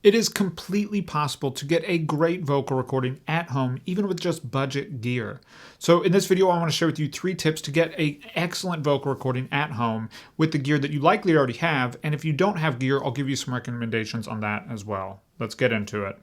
It is completely possible to get a great vocal recording at home, even with just budget gear. So in this video, I want to share with you 3 tips to get an excellent vocal recording at home with the gear that you likely already have. And if you don't have gear, I'll give you some recommendations on that as well. Let's get into it.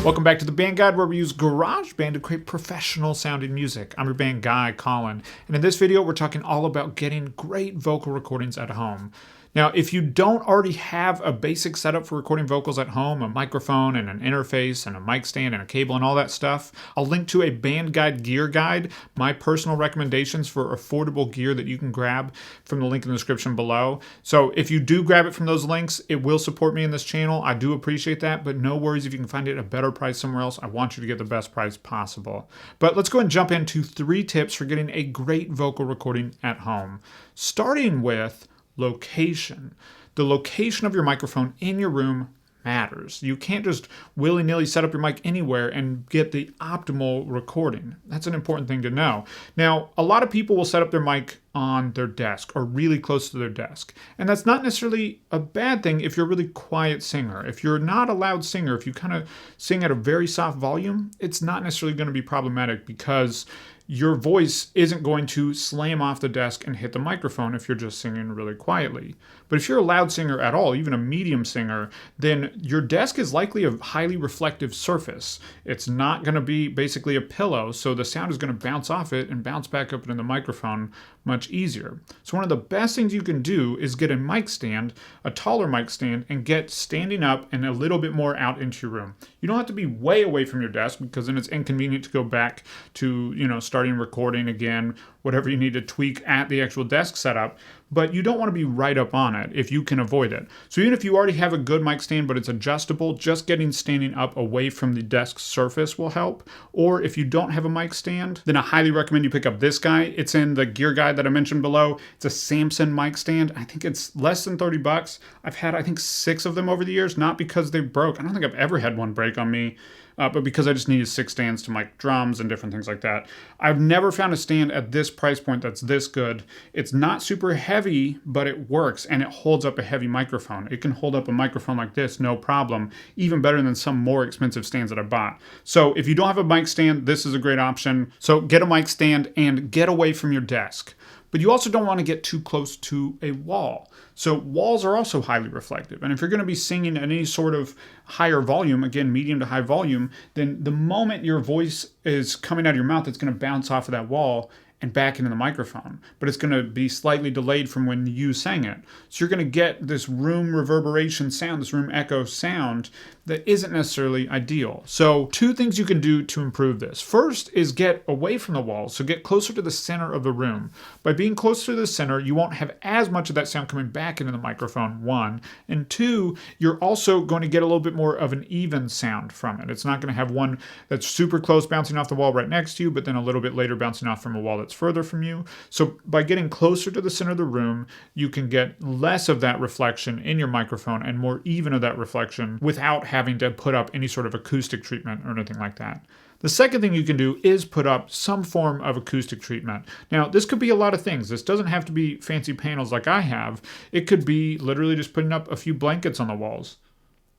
Welcome back to the Band Guide, where we use GarageBand to create professional sounding music. I'm your band guy, Colin, and in this video we're talking all about getting great vocal recordings at home. Now, if you don't already have a basic setup for recording vocals at home, a microphone and an interface and a mic stand and a cable and all that stuff, I'll link to a Band Guide gear guide, my personal recommendations for affordable gear that you can grab from the link in the description below. So if you do grab it from those links, it will support me in this channel. I do appreciate that, but no worries if you can find it at a better price somewhere else. I want you to get the best price possible. But let's go and jump into 3 tips for getting a great vocal recording at home. Starting with location. The location of your microphone in your room matters. You can't just willy-nilly set up your mic anywhere and get the optimal recording. That's an important thing to know. Now, a lot of people will set up their mic on their desk or really close to their desk. And that's not necessarily a bad thing if you're a really quiet singer. If you're not a loud singer, if you kind of sing at a very soft volume, it's not necessarily going to be problematic because your voice isn't going to slam off the desk and hit the microphone if you're just singing really quietly. But if you're a loud singer at all, even a medium singer, then your desk is likely a highly reflective surface. It's not going to be basically a pillow, so the sound is going to bounce off it and bounce back up into the microphone much easier. So one of the best things you can do is get a mic stand, a taller mic stand, and get standing up and a little bit more out into your room. You don't have to be way away from your desk because then it's inconvenient to go back to, starting recording again, whatever you need to tweak at the actual desk setup, but you don't want to be right up on it if you can avoid it. So even if you already have a good mic stand, but it's adjustable, just getting standing up away from the desk surface will help. Or if you don't have a mic stand, then I highly recommend you pick up this guy. It's in the gear guide that I mentioned below. It's a Samson mic stand. I think it's less than 30 bucks. I've had, I think, 6 of them over the years, not because they broke. I don't think I've ever had one break on me. But because I just needed 6 stands to mic drums and different things like that. I've never found a stand at this price point that's this good. It's not super heavy, but it works, and it holds up a heavy microphone. It can hold up a microphone like this, no problem, even better than some more expensive stands that I bought. So if you don't have a mic stand, this is a great option. So get a mic stand and get away from your desk. But you also don't want to get too close to a wall. So walls are also highly reflective. And if you're going to be singing at any sort of higher volume, again, medium to high volume, then the moment your voice is coming out of your mouth, it's going to bounce off of that wall and back into the microphone. But it's going to be slightly delayed from when you sang it. So you're going to get this room reverberation sound, this room echo sound that isn't necessarily ideal. So 2 things you can do to improve this. First is get away from the walls, so get closer to the center of the room. By being closer to the center, you won't have as much of that sound coming back into the microphone, 1. And 2, you're also going to get a little bit more of an even sound from it. It's not going to have one that's super close bouncing off the wall right next to you, but then a little bit later bouncing off from a wall that's further from you. So by getting closer to the center of the room, you can get less of that reflection in your microphone and more even of that reflection without having to put up any sort of acoustic treatment or anything like that. The second thing you can do is put up some form of acoustic treatment. Now, this could be a lot of things. This doesn't have to be fancy panels like I have. It could be literally just putting up a few blankets on the walls.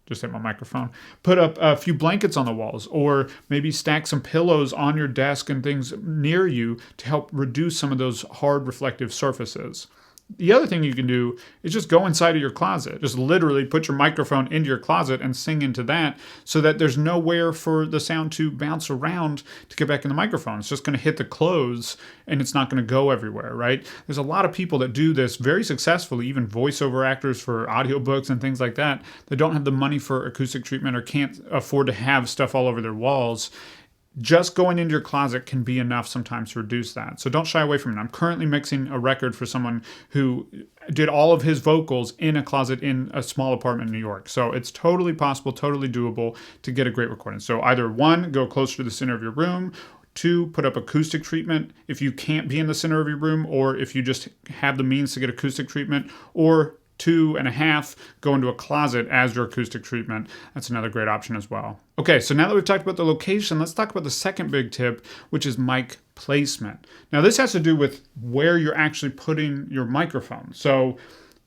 Just hit my microphone. Put up a few blankets on the walls, or maybe stack some pillows on your desk and things near you to help reduce some of those hard reflective surfaces. The other thing you can do is just go inside of your closet. Just literally put your microphone into your closet and sing into that so that there's nowhere for the sound to bounce around to get back in the microphone. It's just going to hit the clothes and it's not going to go everywhere, right? There's a lot of people that do this very successfully, even voiceover actors for audiobooks and things like that don't have the money for acoustic treatment or can't afford to have stuff all over their walls. Just going into your closet can be enough sometimes to reduce that. So don't shy away from it. I'm currently mixing a record for someone who did all of his vocals in a closet in a small apartment in New York. So it's totally possible, totally doable to get a great recording. So either 1, go closer to the center of your room, 2, put up acoustic treatment if you can't be in the center of your room, or if you just have the means to get acoustic treatment, or 2.5, go into a closet as your acoustic treatment. That's another great option as well. Okay, so now that we've talked about the location, let's talk about the second big tip, which is mic placement. Now this has to do with where you're actually putting your microphone. So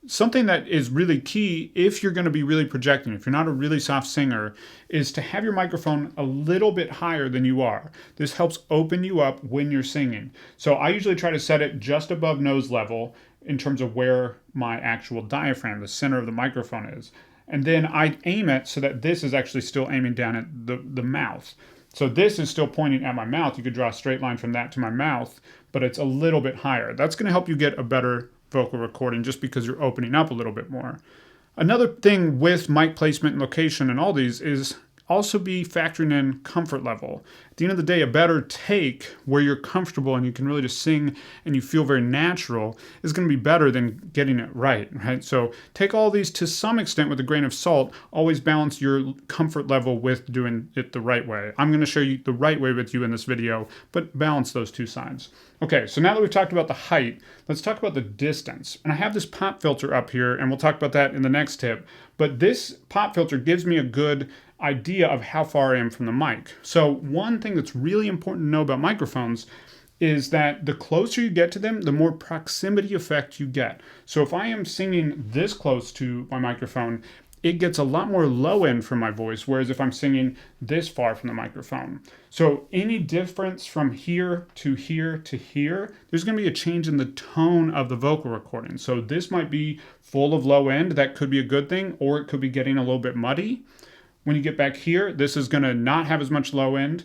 something that is really key if you're going to be really projecting, if you're not a really soft singer, is to have your microphone a little bit higher than you are. This helps open you up when you're singing. So I usually try to set it just above nose level in terms of where my actual diaphragm, the center of the microphone, is. And then I aim it so that this is actually still aiming down at the mouth. So this is still pointing at my mouth. You could draw a straight line from that to my mouth, but it's a little bit higher. That's going to help you get a better vocal recording just because you're opening up a little bit more. Another thing with mic placement and location and all these is also be factoring in comfort level. At the end of the day, a better take where you're comfortable and you can really just sing and you feel very natural is going to be better than getting it right? So take all these to some extent with a grain of salt. Always balance your comfort level with doing it the right way. I'm going to show you the right way with you in this video, but balance those two sides. Okay, so now that we've talked about the height, let's talk about the distance. And I have this pop filter up here, and we'll talk about that in the next tip. But this pop filter gives me a good idea of how far I am from the mic. So one thing that's really important to know about microphones is that the closer you get to them, the more proximity effect you get. So if I am singing this close to my microphone, it gets a lot more low end from my voice, whereas if I'm singing this far from the microphone. So any difference from here to here to here, there's going to be a change in the tone of the vocal recording. So this might be full of low end. That could be a good thing, or it could be getting a little bit muddy. When you get back here, this is going to not have as much low end,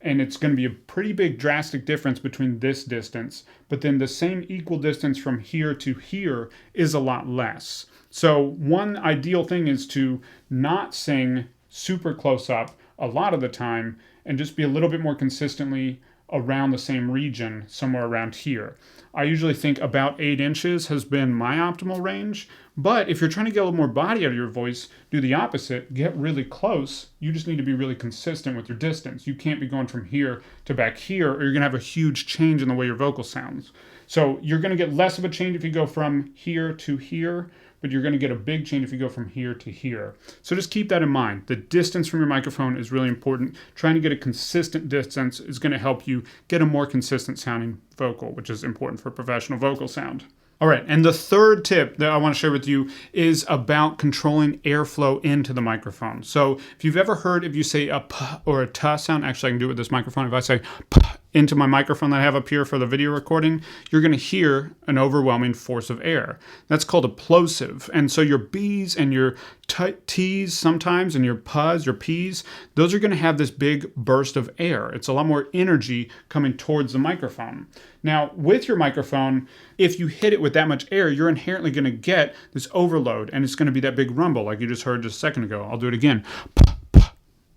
and it's going to be a pretty big drastic difference between this distance, but then the same equal distance from here to here is a lot less. So one ideal thing is to not sing super close up a lot of the time and just be a little bit more consistently around the same region, somewhere around here. I usually think about 8 inches has been my optimal range, but if you're trying to get a little more body out of your voice, do the opposite, get really close. You just need to be really consistent with your distance. You can't be going from here to back here, or you're gonna have a huge change in the way your vocal sounds. So you're gonna get less of a change if you go from here to here, but you're going to get a big change if you go from here to here. So just keep that in mind. The distance from your microphone is really important. Trying to get a consistent distance is going to help you get a more consistent sounding vocal, which is important for professional vocal sound. All right, and the third tip that I want to share with you is about controlling airflow into the microphone. So if you've ever heard, if you say a p or a t sound, actually I can do it with this microphone. If I say p into my microphone that I have up here for the video recording, you're going to hear an overwhelming force of air. That's called a plosive. And so your B's and your T's sometimes, and your P's, your P's, those are going to have this big burst of air. It's a lot more energy coming towards the microphone. Now, with your microphone, if you hit it with that much air, you're inherently going to get this overload, and it's going to be that big rumble like you just heard just a second ago. I'll do it again.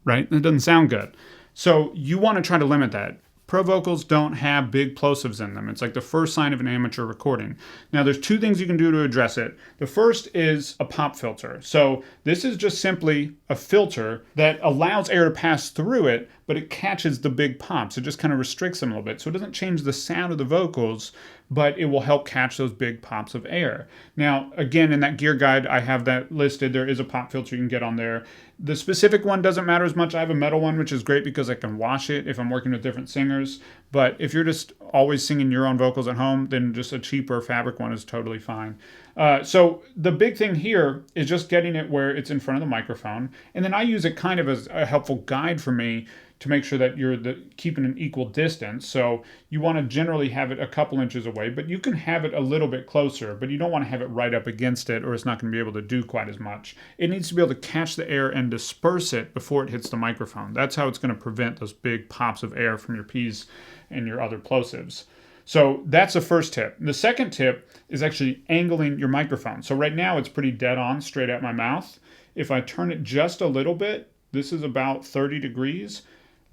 Right? That doesn't sound good. So you want to try to limit that. Pro vocals don't have big plosives in them. It's like the first sign of an amateur recording. Now there's 2 things you can do to address it. The first is a pop filter. So this is just simply a filter that allows air to pass through it, but it catches the big pops. It just kind of restricts them a little bit. So it doesn't change the sound of the vocals, but it will help catch those big pops of air. Now, again, in that gear guide, I have that listed. There is a pop filter you can get on there. The specific one doesn't matter as much. I have a metal one, which is great because I can wash it if I'm working with different singers. But if you're just always singing your own vocals at home, then just a cheaper fabric one is totally fine. So the big thing here is just getting it where it's in front of the microphone. And then I use it kind of as a helpful guide for me to make sure that you're keeping an equal distance. So you want to generally have it a couple inches away, but you can have it a little bit closer, but you don't want to have it right up against it, or it's not going to be able to do quite as much. It needs to be able to catch the air and disperse it before it hits the microphone. That's how it's going to prevent those big pops of air from your P's and your other plosives. So that's the first tip. The second tip is actually angling your microphone. So right now it's pretty dead on, straight at my mouth. If I turn it just a little bit, this is about 30 degrees,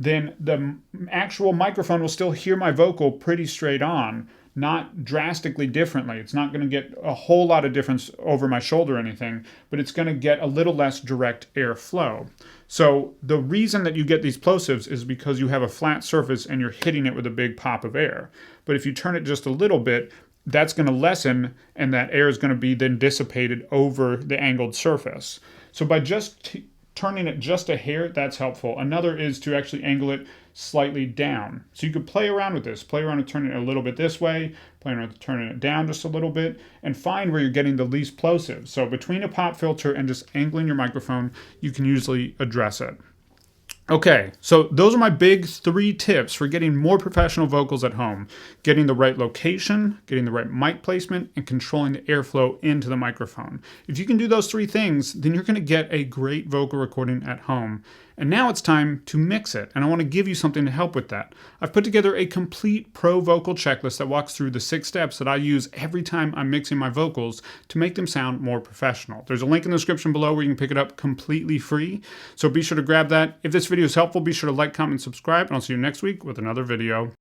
then the actual microphone will still hear my vocal pretty straight on, not drastically differently. It's not going to get a whole lot of difference over my shoulder or anything, but it's going to get a little less direct airflow. So the reason that you get these plosives is because you have a flat surface and you're hitting it with a big pop of air. But if you turn it just a little bit, that's going to lessen, and that air is going to be then dissipated over the angled surface. So by just turning it just a hair, that's helpful. Another is to actually angle it slightly down. So you could play around with this, play around with turning it a little bit this way, play around with turning it down just a little bit, and find where you're getting the least plosive. So between a pop filter and just angling your microphone, you can usually address it. Okay, so those are my big 3 tips for getting more professional vocals at home. Getting the right location, getting the right mic placement, and controlling the airflow into the microphone. If you can do those 3 things, then you're going to get a great vocal recording at home. And now it's time to mix it, and I want to give you something to help with that. I've put together a complete pro vocal checklist that walks through the 6 steps that I use every time I'm mixing my vocals to make them sound more professional. There's a link in the description below where you can pick it up completely free, so be sure to grab that. If this video is helpful, be sure to like, comment, and subscribe, and I'll see you next week with another video.